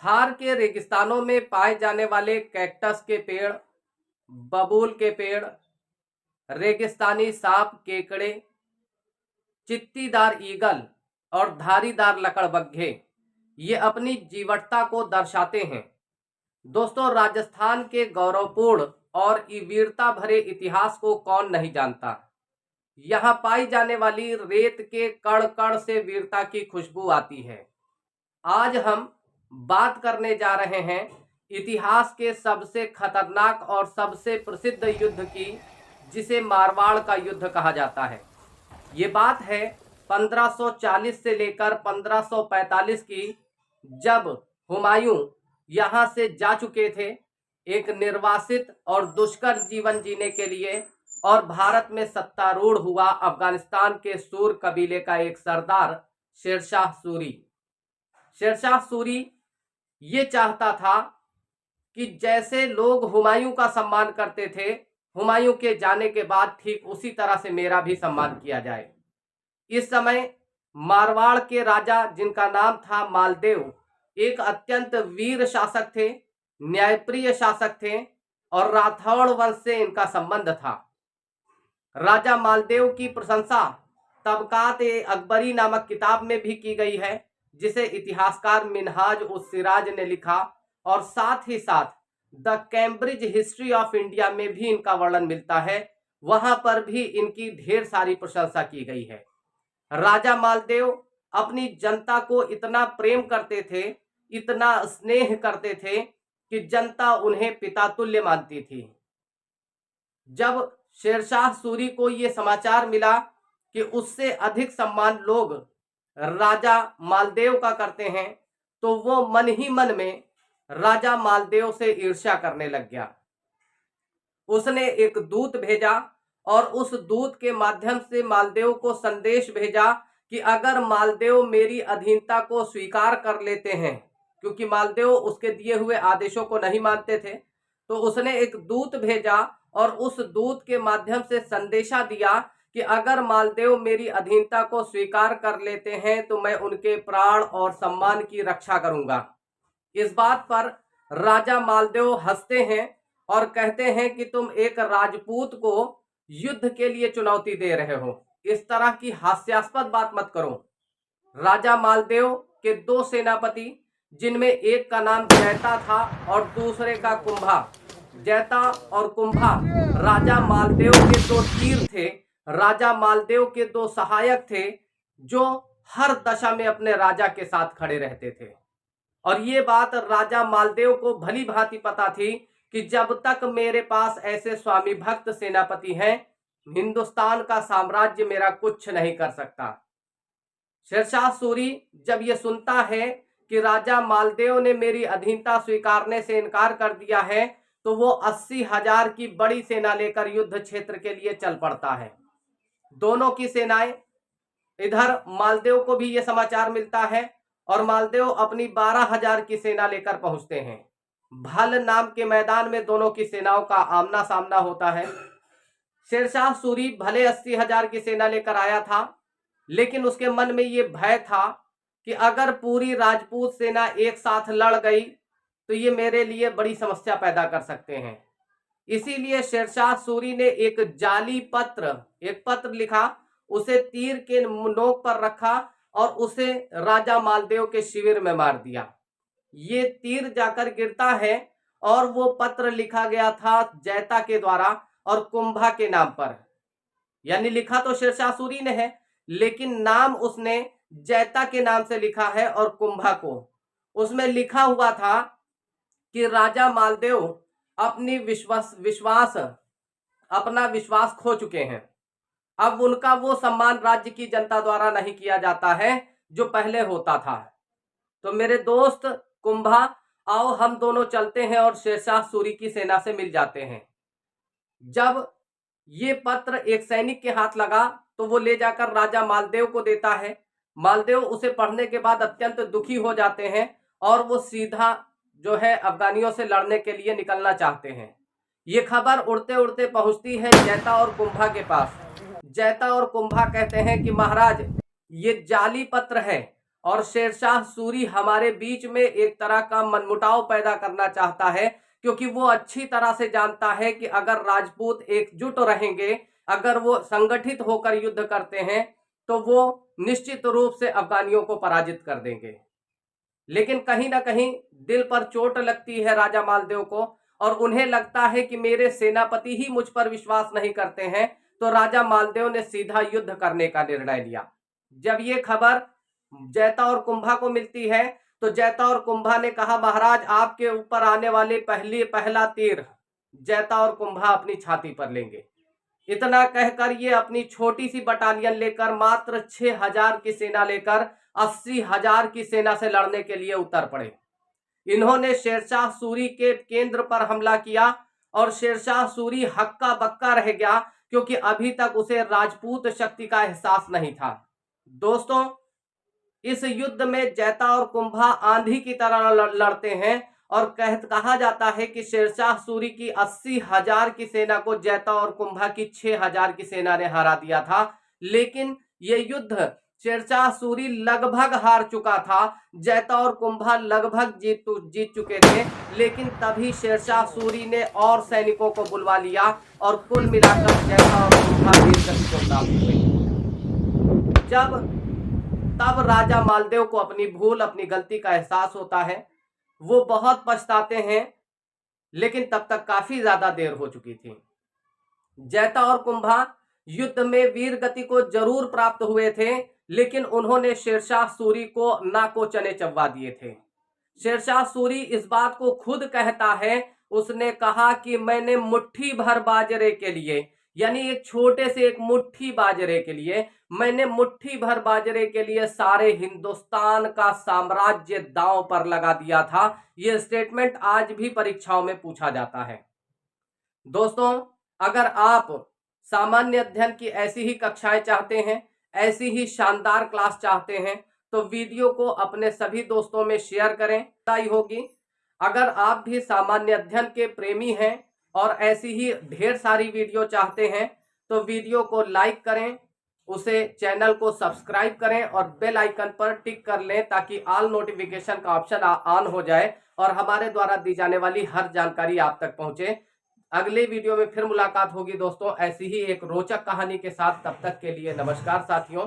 थार के रेगिस्तानों में पाए जाने वाले कैक्टस के पेड़, बबूल के पेड़, रेगिस्तानी सांप, केकड़े, चित्तीदार ईगल और धारीदार लकड़बग्घे ये अपनी जीवटता को दर्शाते हैं। दोस्तों, राजस्थान के गौरवपूर्ण और वीरता भरे इतिहास को कौन नहीं जानता। यहाँ पाई जाने वाली रेत के कण कण से वीरता की खुशबू आती है। आज हम बात करने जा रहे हैं इतिहास के सबसे खतरनाक और सबसे प्रसिद्ध युद्ध की, जिसे मारवाड़ का युद्ध कहा जाता है। ये बात है 1540 से लेकर 1545 की, जब हुमायूं यहाँ से जा चुके थे एक निर्वासित और दुष्कर जीवन जीने के लिए, और भारत में सत्तारूढ़ हुआ अफगानिस्तान के सूर कबीले का एक सरदार शेरशाह सूरी। शेरशाह सूरी ये चाहता था कि जैसे लोग हुमायूं का सम्मान करते थे, हुमायूं के जाने के बाद ठीक उसी तरह से मेरा भी सम्मान किया जाए। इस समय मारवाड़ के राजा, जिनका नाम था मालदेव, एक अत्यंत वीर शासक थे, न्यायप्रिय शासक थे और राठौड़ वंश से इनका संबंध था। राजा मालदेव की प्रशंसा तबकात ए अकबरी नामक किताब में भी की गई है, जिसे इतिहासकार मिनहाज उस सिराज ने लिखा, और साथ ही साथ the Cambridge history of India में भी इनका वर्णन मिलता है। वहां पर भी इनकी ढेर सारी प्रशंसा की गई है। राजा मालदेव अपनी जनता को इतना प्रेम करते थे, इतना स्नेह करते थे कि जनता उन्हें पिता तुल्य मानती थी। जब शेरशाह सूरी को यह समाचार मिला कि उससे अधिक सम्मान लोग राजा मालदेव का करते हैं, तो वो मन ही मन में राजा मालदेव से ईर्ष्या करने लग गया। उसने एक दूत भेजा और उस दूत के माध्यम से मालदेव को संदेश भेजा कि अगर मालदेव मेरी अधीनता को स्वीकार कर लेते हैं, क्योंकि मालदेव उसके दिए हुए आदेशों को नहीं मानते थे, तो उसने एक दूत भेजा और उस दूत के माध्यम से संदेशा दिया कि अगर मालदेव मेरी अधीनता को स्वीकार कर लेते हैं तो मैं उनके प्राण और सम्मान की रक्षा करूंगा। इस बात पर राजा मालदेव हंसते हैं और कहते हैं कि तुम एक राजपूत को युद्ध के लिए चुनौती दे रहे हो, इस तरह की हास्यास्पद बात मत करो। राजा मालदेव के दो सेनापति, जिनमें एक का नाम जैता था और दूसरे का कुंभा, जैता और कुंभा राजा मालदेव के दो तीर थे, राजा मालदेव के दो सहायक थे, जो हर दशा में अपने राजा के साथ खड़े रहते थे। और ये बात राजा मालदेव को भली भांति पता थी कि जब तक मेरे पास ऐसे स्वामी भक्त सेनापति हैं, हिंदुस्तान का साम्राज्य मेरा कुछ नहीं कर सकता। शेरशाह सूरी जब ये सुनता है कि राजा मालदेव ने मेरी अधीनता स्वीकारने से इनकार कर दिया है, तो वो 80,000 की बड़ी सेना लेकर युद्ध क्षेत्र के लिए चल पड़ता है। दोनों की सेनाएं, इधर मालदेव को भी ये समाचार मिलता है और मालदेव अपनी 12,000 की सेना लेकर पहुंचते हैं। भल नाम के मैदान में दोनों की सेनाओं का आमना सामना होता है। शेरशाह सूरी भले 80,000 की सेना लेकर आया था, लेकिन उसके मन में ये भय था कि अगर पूरी राजपूत सेना एक साथ लड़ गई तो ये मेरे लिए बड़ी समस्या पैदा कर सकते हैं। इसीलिए शेरशाह सूरी ने एक जाली पत्र, एक पत्र लिखा, उसे तीर के नोक पर रखा और उसे राजा मालदेव के शिविर में मार दिया। ये तीर जाकर गिरता है और वो पत्र लिखा गया था जैता के द्वारा और कुंभा के नाम पर। यानी लिखा तो शेरशाह सूरी ने है, लेकिन नाम उसने जैता के नाम से लिखा है और कुंभा को। उसमें लिखा हुआ था कि राजा मालदेव अपनी अपना विश्वास खो चुके हैं। अब उनका वो सम्मान राज्य की जनता द्वारा नहीं किया जाता है जो पहले होता था। तो मेरे दोस्त कुंभा, आओ हम दोनों चलते हैं और शेरशाह सूरी की सेना से मिल जाते हैं। जब ये पत्र एक सैनिक के हाथ लगा तो वो ले जाकर राजा मालदेव को देता है। मालदेव उसे पढ़ने के बाद अत्यंत दुखी हो जाते हैं और वो सीधा जो है अफगानियों से लड़ने के लिए निकलना चाहते हैं। ये खबर उड़ते उड़ते पहुंचती है जैता और कुंभा के पास। जैता और कुंभा कहते हैं कि महाराज, ये जाली पत्र है और शेरशाह सूरी हमारे बीच में एक तरह का मनमुटाव पैदा करना चाहता है, क्योंकि वो अच्छी तरह से जानता है कि अगर राजपूत एकजुट रहेंगे, अगर वो संगठित होकर युद्ध करते हैं, तो वो निश्चित रूप से अफगानियों को पराजित कर देंगे। लेकिन कहीं ना कहीं दिल पर चोट लगती है राजा मालदेव को, और उन्हें लगता है कि मेरे सेनापति ही मुझ पर विश्वास नहीं करते हैं, तो राजा मालदेव ने सीधा युद्ध करने का निर्णय लिया। जब ये खबर जैता और कुंभा को मिलती है, तो जैता और कुंभा ने कहा, महाराज आपके ऊपर आने वाले पहला तीर जैता और कुंभा अपनी छाती पर लेंगे। इतना कहकर ये अपनी छोटी सी बटालियन लेकर, मात्र 6,000 की सेना लेकर 80,000 की सेना से लड़ने के लिए उतर पड़े। इन्होंने शेरशाह सूरी के केंद्र पर हमला किया, और शेरशाह सूरी हक्का बक्का रह गया, क्योंकि अभी तक उसे राजपूत शक्ति का एहसास नहीं था। दोस्तों, इस युद्ध में जैता और कुंभा आंधी की तरह लड़ते हैं, और कहा जाता है कि शेरशाह सूरी की 80,000 की सेना को जैता और कुंभा की 6,000 की सेना ने हरा दिया था। लेकिन यह युद्ध शेरशाह सूरी लगभग हार चुका था, जैता और कुंभा लगभग जीत चुके थे। लेकिन तभी शेरशाह सूरी ने और सैनिकों को बुलवा लिया, और कुल मिलाकर जैता और कुंभा वीरगति को प्राप्त हुए। तब राजा मालदेव को अपनी भूल, अपनी गलती का एहसास होता है। वो बहुत पछताते हैं, लेकिन तब तक काफी ज्यादा देर हो चुकी थी। जैता और कुंभा युद्ध में वीर गति को जरूर प्राप्त हुए थे, लेकिन उन्होंने शेरशाह सूरी को नाको चने चबवा दिए थे। शेरशाह सूरी इस बात को खुद कहता है, उसने कहा कि मैंने मुट्ठी भर बाजरे के लिए, यानी एक छोटे से एक मुट्ठी बाजरे के लिए, मैंने मुट्ठी भर बाजरे के लिए सारे हिंदुस्तान का साम्राज्य दांव पर लगा दिया था। यह स्टेटमेंट आज भी परीक्षाओं में पूछा जाता है। दोस्तों, अगर आप सामान्य अध्ययन की ऐसी ही कक्षाएं चाहते हैं, ऐसी ही शानदार क्लास चाहते हैं, तो वीडियो को अपने सभी दोस्तों में शेयर करें, ताकि होगी। अगर आप भी सामान्य अध्ययन के प्रेमी हैं और ऐसी ही ढेर सारी वीडियो चाहते हैं, तो वीडियो को लाइक करें, उसे चैनल को सब्सक्राइब करें और बेल आइकन पर टिक कर लें, ताकि ऑल नोटिफिकेशन का ऑप्शन ऑन हो जाए और हमारे द्वारा दी जाने वाली हर जानकारी आप तक पहुंचे। अगले वीडियो में फिर मुलाकात होगी दोस्तों, ऐसी ही एक रोचक कहानी के साथ। तब तक के लिए नमस्कार साथियों।